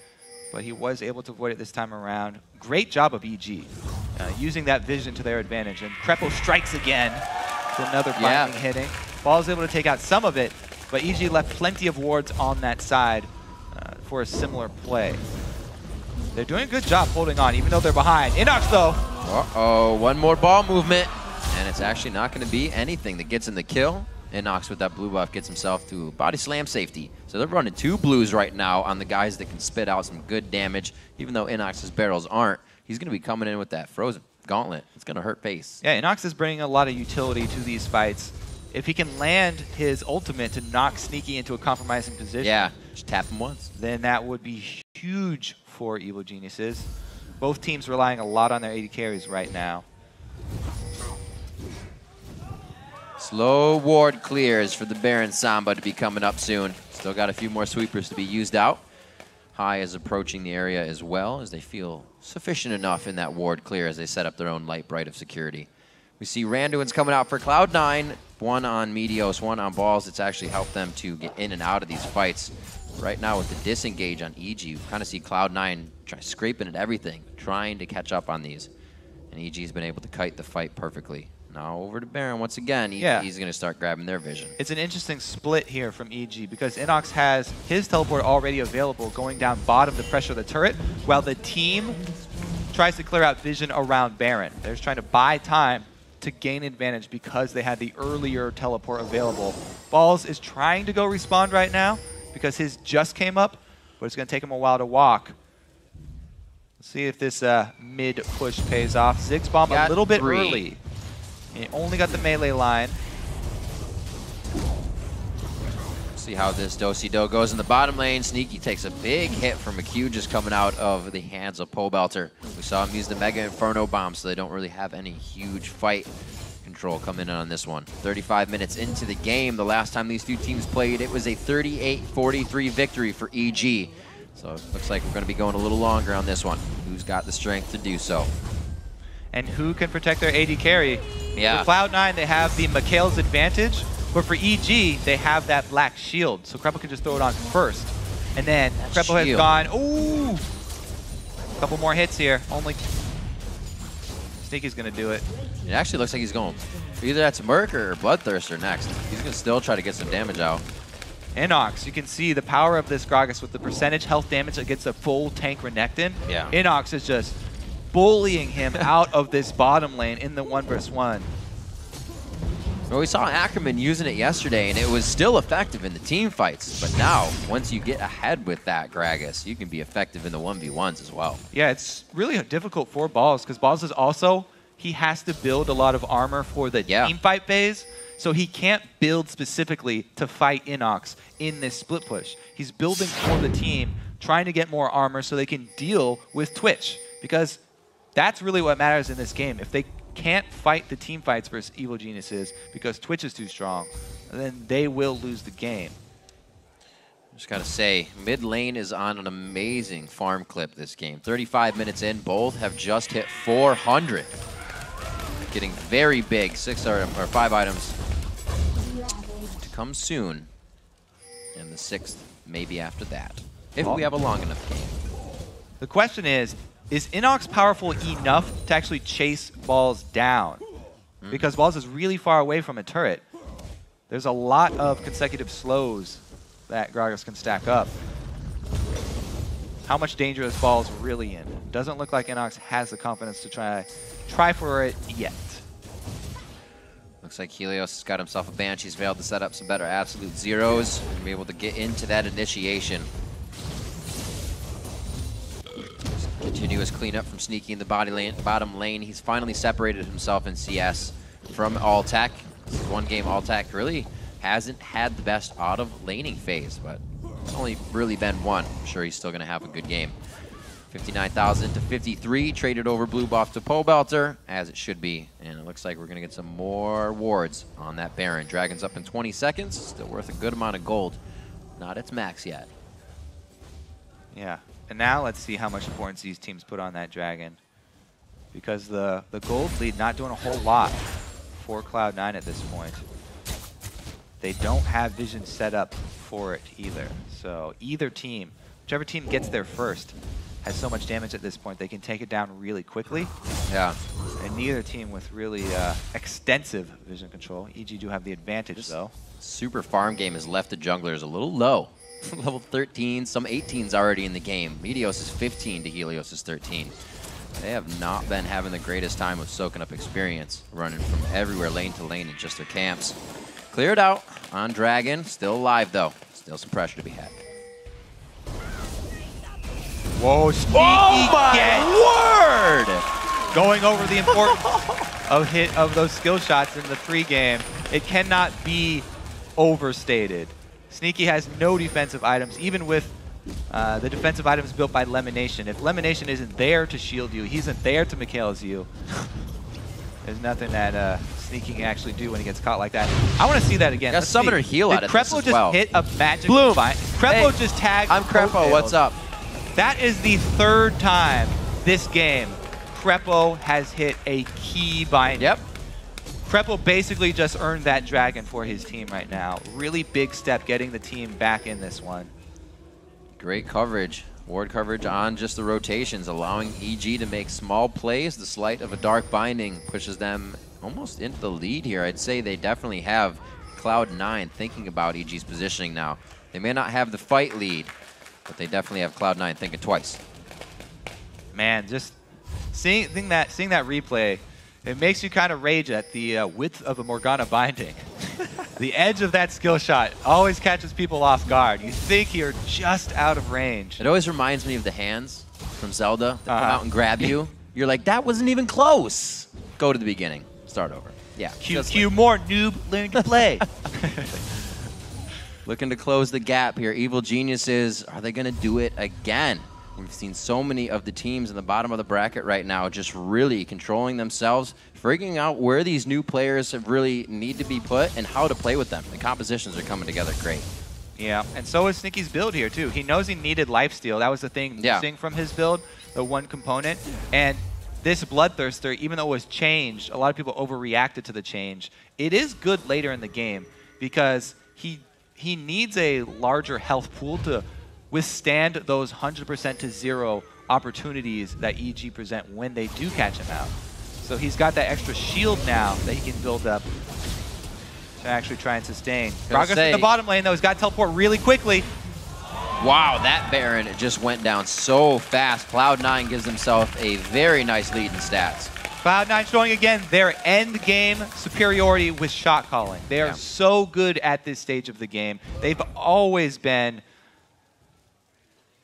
but he was able to avoid it this time around. Great job of EG, using that vision to their advantage. And Crepo strikes again to another binding hitting. Ball is able to take out some of it, but EG left plenty of wards on that side for a similar play. They're doing a good job holding on, even though they're behind. Inox, though. Uh-oh, one more ball movement. And it's actually not going to be anything that gets in the kill. Inox with that blue buff gets himself to body slam safety. So they're running 2 blues right now on the guys that can spit out some good damage. Even though Inox's barrels aren't, he's going to be coming in with that frozen gauntlet. It's going to hurt face. Yeah, Inox is bringing a lot of utility to these fights. If he can land his ultimate to knock Sneaky into a compromising position, yeah, just tap him once, then that would be huge for Evil Geniuses. Both teams relying a lot on their AD carries right now. Slow ward clears for the Baron Samba to be coming up soon. Still got a few more sweepers to be used out. High is approaching the area as well as they feel sufficient enough in that ward clear as they set up their own light bright of security. We see Randuin's coming out for Cloud9, 1 on Meteos, 1 on Balls. It's actually helped them to get in and out of these fights. Right now with the disengage on EG, you kind of see Cloud9 scraping at everything, trying to catch up on these. And EG's been able to kite the fight perfectly. Now over to Baron once again. He's going to start grabbing their vision. It's an interesting split here from EG because Inox has his teleport already available going down bottom to pressure the turret, while the team tries to clear out vision around Baron. They're just trying to buy time to gain advantage because they had the earlier teleport available. Balls is trying to go respawn right now because his just came up, but it's going to take him a while to walk. Let's see if this mid push pays off. Ziggs bomb a little bit early. He only got the melee line. See how this do-si-do goes in the bottom lane. Sneaky takes a big hit from a Q just coming out of the hands of Pobelter. We saw him use the Mega Inferno Bomb, so they don't really have any huge fight control coming in on this one. 35 minutes into the game, the last time these two teams played, it was a 38-43 victory for EG. So it looks like we're going to be going a little longer on this one. Who's got the strength to do so? And who can protect their AD carry? Yeah. For Cloud9, they have the Mikhail's advantage. But for EG, they have that black shield, so Krepo can just throw it on first. And then Krepo has gone, ooh! A couple more hits here. Only Sneaky's gonna do it. It actually looks like he's going, either that's Merc or Bloodthirster next. He's gonna still try to get some damage out. Inox, you can see the power of this Gragas with the percentage health damage against a full tank Renekton. Yeah. Inox is just bullying him out of this bottom lane in the 1v1. Well, we saw Ackerman using it yesterday, and it was still effective in the team fights. But now, once you get ahead with that Gragas, you can be effective in the 1v1s as well. Yeah, it's really difficult for Balls, because Balls is also, he has to build a lot of armor for the team fight phase, so he can't build specifically to fight Inox in this split push. He's building for the team, trying to get more armor so they can deal with Twitch, because that's really what matters in this game. If they can't fight the team fights versus Evil Geniuses because Twitch is too strong, then they will lose the game. Just gotta say, mid lane is on an amazing farm clip this game. 35 minutes in, both have just hit 400. Getting very big, 5 items to come soon. And the 6th maybe after that, if we have a long enough game. The question is Inox powerful enough to actually chase Balls down? Because Balls is really far away from a turret. There's a lot of consecutive slows that Gragas can stack up. How much danger is Balls really in? Doesn't look like Inox has the confidence to try for it yet. Looks like Helios has got himself a Banshee. He's failed to set up some better absolute zeros and be able to get into that initiation. Continuous cleanup from Sneaky in the bottom lane. He's finally separated himself in CS from Alltech. This is one game Alltech really hasn't had the best out of laning phase, but it's only really been one. I'm sure he's still going to have a good game. 59,000 to 53, traded over blue buff to Pobelter, as it should be. And it looks like we're going to get some more wards on that Baron. Dragon's up in 20 seconds, still worth a good amount of gold. Not its max yet. Yeah. And now let's see how much importance these teams put on that Dragon. Because the gold lead not doing a whole lot for Cloud9 at this point. They don't have vision set up for it either. So either team, whichever team gets there first, has so much damage at this point, they can take it down really quickly. Yeah. And neither team with really extensive vision control. EG do have the advantage, though. Super farm game has left the junglers a little low. Level 13, some 18s already in the game. Meteos is 15 to Helios is 13. They have not been having the greatest time of soaking up experience, running from everywhere lane to lane in just their camps. Cleared out on Dragon, still alive though. Still some pressure to be had. Whoa, Sneaky! Oh my word! Going over the importance of those skill shots in the pregame. It cannot be overstated. Sneaky has no defensive items, even with the defensive items built by Lemonation. If Lemonation isn't there to shield you, he isn't there to Mikhail's you, there's nothing that Sneaky can actually do when he gets caught like that. I want to see that again. Got Summoner heal out of this as well. Krepo just hit a magic Bloom. fight. Krepo just tagged. I'm Krepo, what's up? That is the 3rd time this game Krepo has hit a key binding. Yep. Krepo basically just earned that Dragon for his team right now. Really big step getting the team back in this one. Great coverage. Ward coverage on just the rotations, allowing EG to make small plays. The sleight of a Dark Binding pushes them almost into the lead here. I'd say they definitely have Cloud9 thinking about EG's positioning now. They may not have the fight lead, but they definitely have Cloud9 thinking twice. Man, just seeing that replay, it makes you kind of rage at the width of a Morgana binding. The edge of that skill shot always catches people off guard. You think you're just out of range. It always reminds me of the hands from Zelda that come out and grab you. You're like, that wasn't even close. Go to the beginning. Start over. Yeah. Q more, noob. Learn to play. Looking to close the gap here. Evil Geniuses, are they going to do it again? We've seen so many of the teams in the bottom of the bracket right now just really controlling themselves, figuring out where these new players really need to be put and how to play with them. The compositions are coming together great. Yeah, and so is Snicky's build here, too. He knows he needed lifesteal. That was the thing missing from his build, the one component. And this Bloodthirster, even though it was changed, a lot of people overreacted to the change. It is good later in the game because he needs a larger health pool to withstand those 100% to 0 opportunities that EG present when they do catch him out. So he's got that extra shield now that he can build up to actually try and sustain. Progress in the bottom lane, though. He's got to teleport really quickly. Wow, that Baron just went down so fast. Cloud9 gives himself a very nice lead in stats. Cloud9 showing again their end game superiority with shot calling. They are so good at this stage of the game. They've always been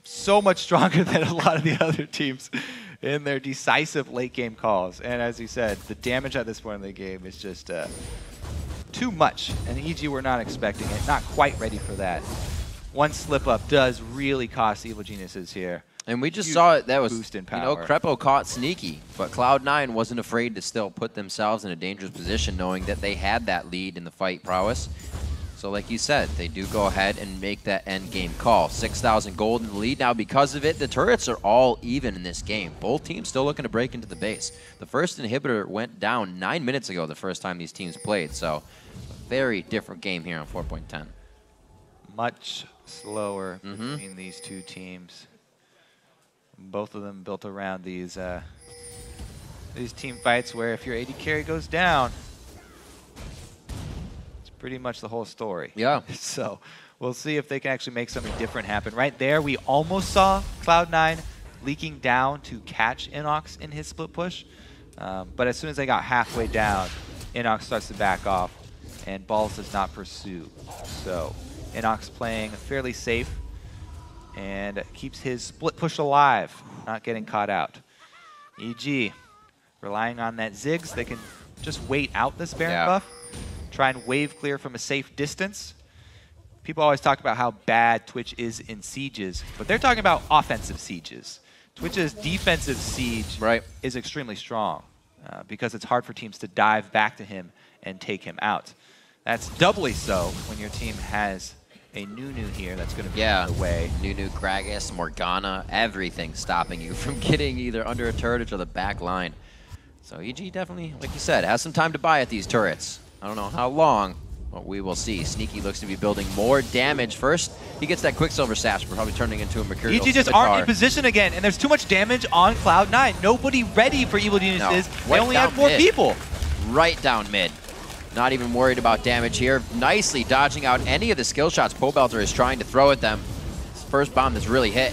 so much stronger than a lot of the other teams in their decisive late game calls. And as you said, the damage at this point in the game is just too much. And EG were not expecting it, not quite ready for that. One slip up does really cost Evil Geniuses here. And we just saw it. That was, boost in power. You know, Crepo caught Sneaky, but Cloud9 wasn't afraid to still put themselves in a dangerous position knowing that they had that lead in the fight prowess. So like you said, they do go ahead and make that end game call. 6,000 gold in the lead. Now because of it, the turrets are all even in this game. Both teams still looking to break into the base. The first inhibitor went down 9 minutes ago the first time these teams played. So a very different game here on 4.10. Much slower between these two teams. Both of them built around these team fights where if your AD carry goes down, it's pretty much the whole story. Yeah. So we'll see if they can actually make something different happen. Right there, we almost saw Cloud9 leaking down to catch Inox in his split push. But as soon as they got halfway down, Inox starts to back off, and Balls does not pursue. So Inox playing fairly safe and keeps his split push alive, not getting caught out. EG relying on that Ziggs. They can just wait out this Baron buff, try and wave clear from a safe distance. People always talk about how bad Twitch is in sieges, but they're talking about offensive sieges. Twitch's defensive siege is extremely strong because it's hard for teams to dive back to him and take him out. That's doubly so when your team has a Nunu here that's going to be in the way. Nunu, Gragas, Morgana, everything stopping you from getting either under a turret or the back line. So EG definitely, like you said, has some time to buy at these turrets. I don't know how long, but we will see. Sneaky looks to be building more damage. First, he gets that Quicksilver Sash, but probably turning into a Mercurial EG just aren't in position again, and there's too much damage on Cloud9. Nobody ready for Evil Geniuses. They only had 4 people. Right down mid. Not even worried about damage here. Nicely dodging out any of the skill shots Pobelter is trying to throw at them. His first bomb that's really hit.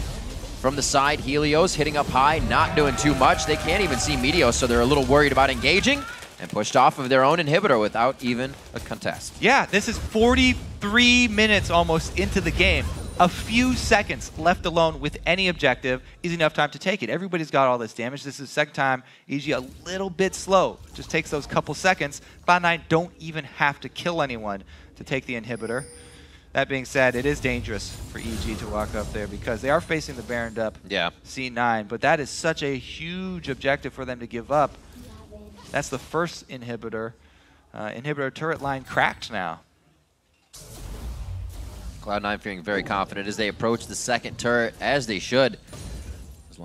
From the side, Helios hitting up high, not doing too much. They can't even see Meteos, so they're a little worried about engaging and pushed off of their own inhibitor without even a contest. Yeah, this is 43 minutes almost into the game. A few seconds left alone with any objective is enough time to take it. Everybody's got all this damage. This is the second time. EG a little bit slow. Just takes those couple seconds. Cloud9 don't even have to kill anyone to take the inhibitor. That being said, it is dangerous for EG to walk up there because they are facing the Baroned up C9, but that is such a huge objective for them to give up. That's the first inhibitor. Inhibitor turret line cracked now. Cloud9 feeling very confident as they approach the second turret, as they should.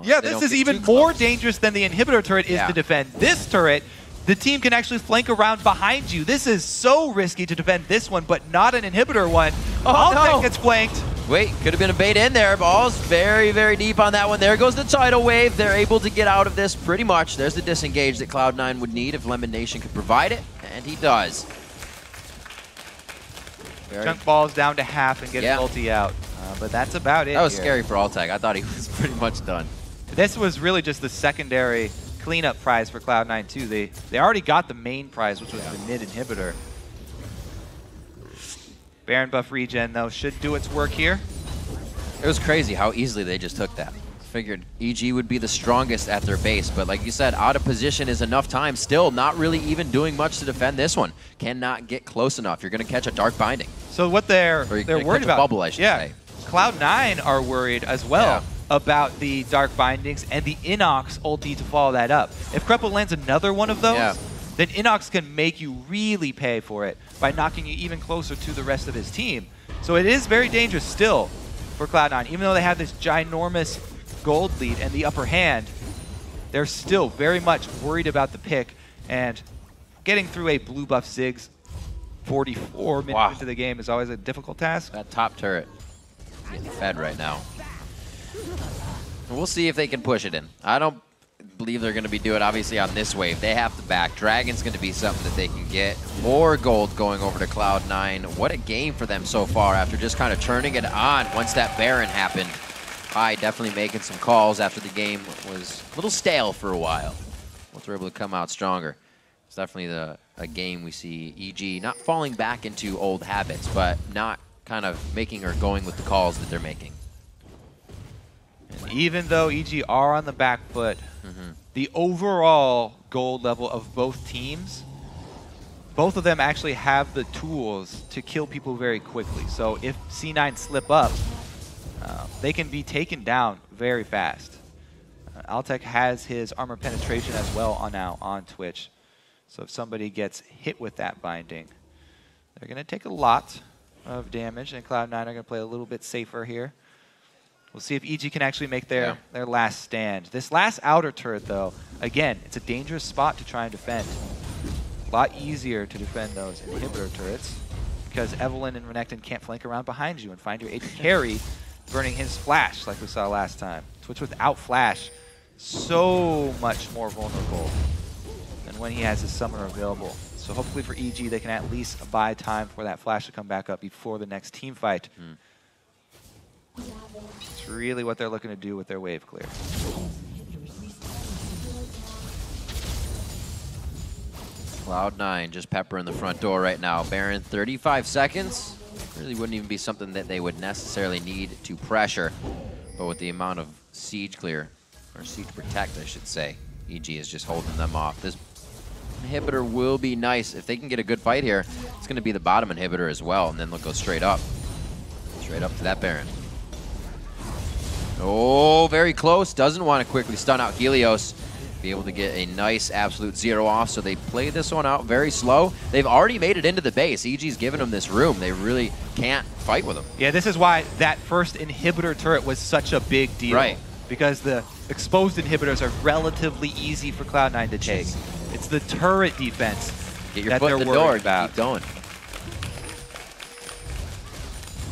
Yeah, this is even more dangerous than the inhibitor turret is to defend. This turret, the team can actually flank around behind you. This is so risky to defend this one, but not an inhibitor one. Altec gets flanked. Wait, could have been a bait in there. Balls very, very deep on that one. There goes the tidal wave. They're able to get out of this pretty much. There's the disengage that Cloud9 would need if Lemon Nation could provide it, and he does. Chunk Balls down to half and get ulti out. But that's about it. That was scary for Altec. I thought he was pretty much done. This was really just the secondary cleanup prize for Cloud9 too. They already got the main prize, which was the mid inhibitor. Baron buff regen, though, should do its work here. It was crazy how easily they just took that. Figured EG would be the strongest at their base, but like you said, out of position is enough time. Still not really even doing much to defend this one. Cannot get close enough. You're going to catch a Dark Binding. So what they're worried about, bubble, I should say. Cloud9 are worried as well about the Dark Bindings and the Inox ulti to follow that up. If Krepo lands another one of those, then Inox can make you really pay for it by knocking you even closer to the rest of his team. So it is very dangerous still for Cloud9. Even though they have this ginormous gold lead and the upper hand, they're still very much worried about the pick, and getting through a blue buff Ziggs 44 minutes into the game is always a difficult task. That top turret is getting fed right now. We'll see if they can push it in. I don't believe they're going to be doing it, obviously, on this wave. They have to back. Dragon's going to be something that they can get. More gold going over to Cloud9. What a game for them so far after just kind of turning it on once that Baron happened. High definitely making some calls after the game was a little stale for a while. Once they're able to come out stronger. It's definitely a game we see EG not falling back into old habits, but not kind of making or going with the calls that they're making. And even though EG are on the back foot, the overall gold level of both teams, both of them actually have the tools to kill people very quickly. So if C9 slip up, they can be taken down very fast. Altec has his armor penetration as well now on Twitch. So if somebody gets hit with that binding, they're going to take a lot of damage, and Cloud9 are going to play a little bit safer here. We'll see if EG can actually make their last stand. This last outer turret, though, again, it's a dangerous spot to try and defend. A lot easier to defend those inhibitor turrets because Evelyn and Renekton can't flank around behind you and find your AD carry burning his flash like we saw last time. Twitch without flash, so much more vulnerable than when he has his summoner available. So hopefully for EG, they can at least buy time for that flash to come back up before the next team fight. It's really what they're looking to do with their wave clear. Cloud9 just peppering the front door right now. Baron, 35 seconds. Really wouldn't even be something that they would necessarily need to pressure. But with the amount of siege clear, or siege protect, I should say, EG is just holding them off. This inhibitor will be nice. If they can get a good fight here, it's going to be the bottom inhibitor as well, and then they'll go straight up. Straight up to that Baron. Oh, very close. Doesn't want to quickly stun out Helios. Be able to get a nice absolute zero off, so they play this one out very slow. They've already made it into the base. EG's given them this room. They really can't fight with them. Yeah, this is why that first inhibitor turret was such a big deal. Right. Because the exposed inhibitors are relatively easy for Cloud9 to take. It's the turret defense that they're worried about. Keep going.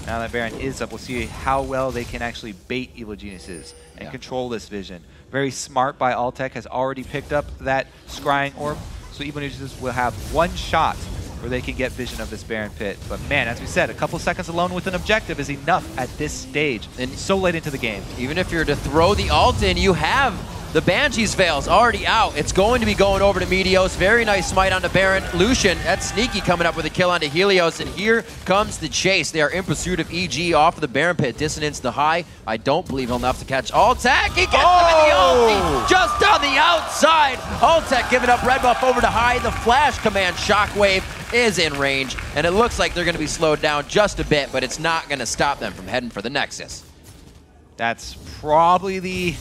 Now that Baron is up, we'll see how well they can actually bait Evil Geniuses and control this vision. Very smart by Altec, has already picked up that scrying orb, so Evil Geniuses will have one shot where they can get vision of this Baron pit. But man, as we said, a couple seconds alone with an objective is enough at this stage, and so late into the game. Even if you're to throw the ult in, you have the Banshee's Veil's already out. It's going to be going over to Meteos. Very nice smite onto Baron. Lucian, that's sneaky, coming up with a kill onto Helios. And here comes the chase. They are in pursuit of EG off of the Baron pit. Dissonance to High. I don't believe enough to catch Altec. He gets him in the ulti, just on the outside. Altec giving up red buff over to High. The flash command Shockwave is in range. And it looks like they're going to be slowed down just a bit, but it's not going to stop them from heading for the Nexus. That's probably the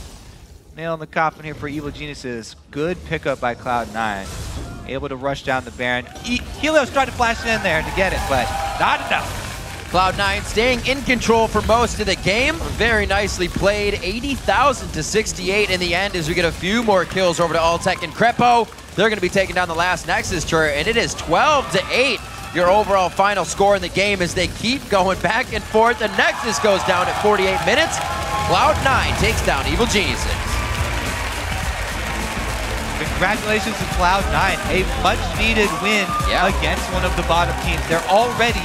nail in the coffin here for Evil Geniuses. Good pickup by Cloud9. Able to rush down the Baron. Helios tried to flash in there to get it, but not enough. Cloud9 staying in control for most of the game. Very nicely played. 80,000 to 68 in the end as we get a few more kills over to Altec and Krepo. They're going to be taking down the last Nexus turret, and it is 12-8. Your overall final score in the game as they keep going back and forth. The Nexus goes down at 48 minutes. Cloud9 takes down Evil Geniuses. Congratulations to Cloud9, a much-needed win against one of the bottom teams. They're already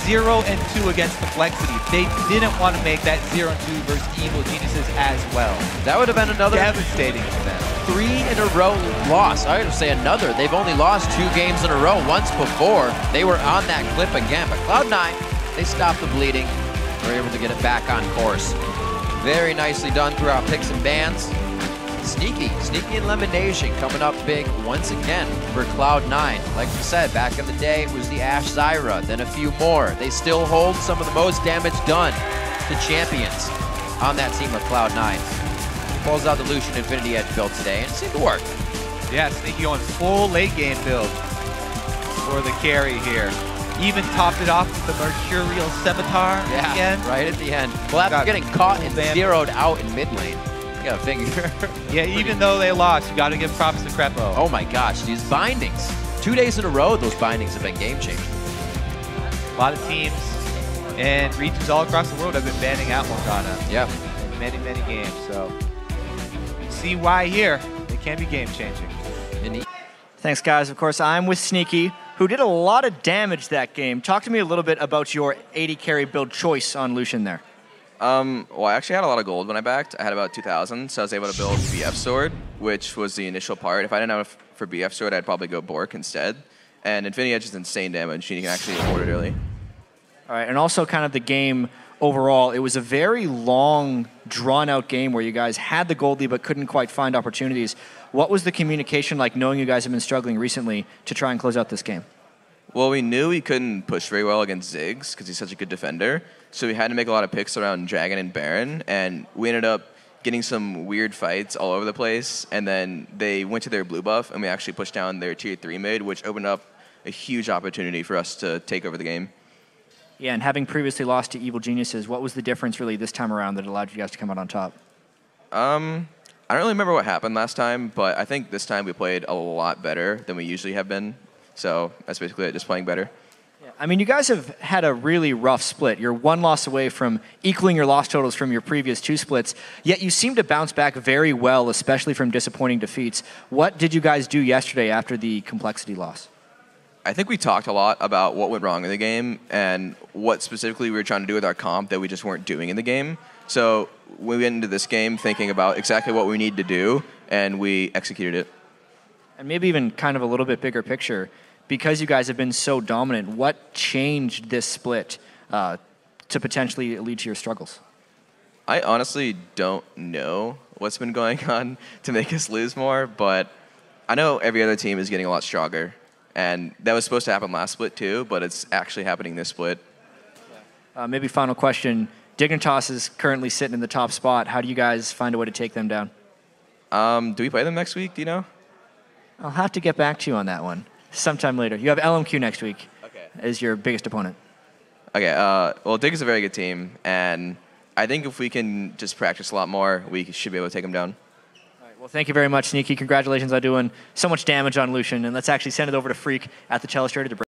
0-2 against Complexity. They didn't want to make that 0-2 versus Evil Geniuses as well. That would have been another devastating for them. 3 in a row loss. I would say another. They've only lost 2 games in a row. Once before, they were on that clip again. But Cloud9 They stopped the bleeding. Were able to get it back on course. Very nicely done throughout picks and bans. Sneaky elimination coming up big once again for Cloud9. Like we said, back in the day, it was the Ashe Zyra, then a few more. They still hold some of the most damage done to champions on that team of Cloud9. Pulls out the Lucian Infinity Edge build today, and it seemed to work. Yeah, Sneaky going full late game build for the carry here. Even topped it off with the Mercurial Scimitar again. Right at the end. Well, after getting caught and zeroed out in mid lane. You gotta figure. Yeah, even though they lost, you gotta give props to Crepo. Oh my gosh, these bindings. 2 days in a row, those bindings have been game changing. A lot of teams and regions all across the world have been banning out Morgana. Yep. In many, many games. So you see why here. It can be game changing. Thanks, guys. Of course, I'm with Sneaky, who did a lot of damage that game. Talk to me a little bit about your 80 carry build choice on Lucian there. Well, I actually had a lot of gold when I backed. I had about 2,000, so I was able to build BF Sword, which was the initial part. If I didn't have enough for BF Sword, I'd probably go Bork instead. And Infinity Edge is insane damage, and you can actually afford it early. All right, and also kind of the game overall, it was a very long, drawn-out game where you guys had the gold lead but couldn't quite find opportunities. What was the communication like, knowing you guys have been struggling recently to try and close out this game? Well, we knew we couldn't push very well against Ziggs because he's such a good defender. So we had to make a lot of picks around Dragon and Baron, and we ended up getting some weird fights all over the place. And then they went to their blue buff, and we actually pushed down their tier 3 mid, which opened up a huge opportunity for us to take over the game. Yeah, and having previously lost to Evil Geniuses, what was the difference really this time around that allowed you guys to come out on top? I don't really remember what happened last time, but I think this time we played a lot better than we usually have been. So that's basically it, just playing better. Yeah, I mean, you guys have had a really rough split. You're one loss away from equaling your loss totals from your previous 2 splits, yet you seem to bounce back very well, especially from disappointing defeats. What did you guys do yesterday after the Complexity loss? I think we talked a lot about what went wrong in the game and what specifically we were trying to do with our comp that we just weren't doing in the game. So we went into this game thinking about exactly what we need to do, and we executed it. And maybe even kind of a little bit bigger picture, because you guys have been so dominant, what changed this split to potentially lead to your struggles? I honestly don't know what's been going on to make us lose more, but I know every other team is getting a lot stronger. And that was supposed to happen last split too, but it's actually happening this split. Maybe final question. Dignitas is currently sitting in the top spot. How do you guys find a way to take them down? Do we play them next week? Do you know? I'll have to get back to you on that one sometime later. You have LMQ next week as your biggest opponent. Okay, well, Dig is a very good team, and I think if we can just practice a lot more, we should be able to take them down. All right, well, thank you very much, Sneaky. Congratulations on doing so much damage on Lucian, and let's actually send it over to Freak at the Celestiator to break.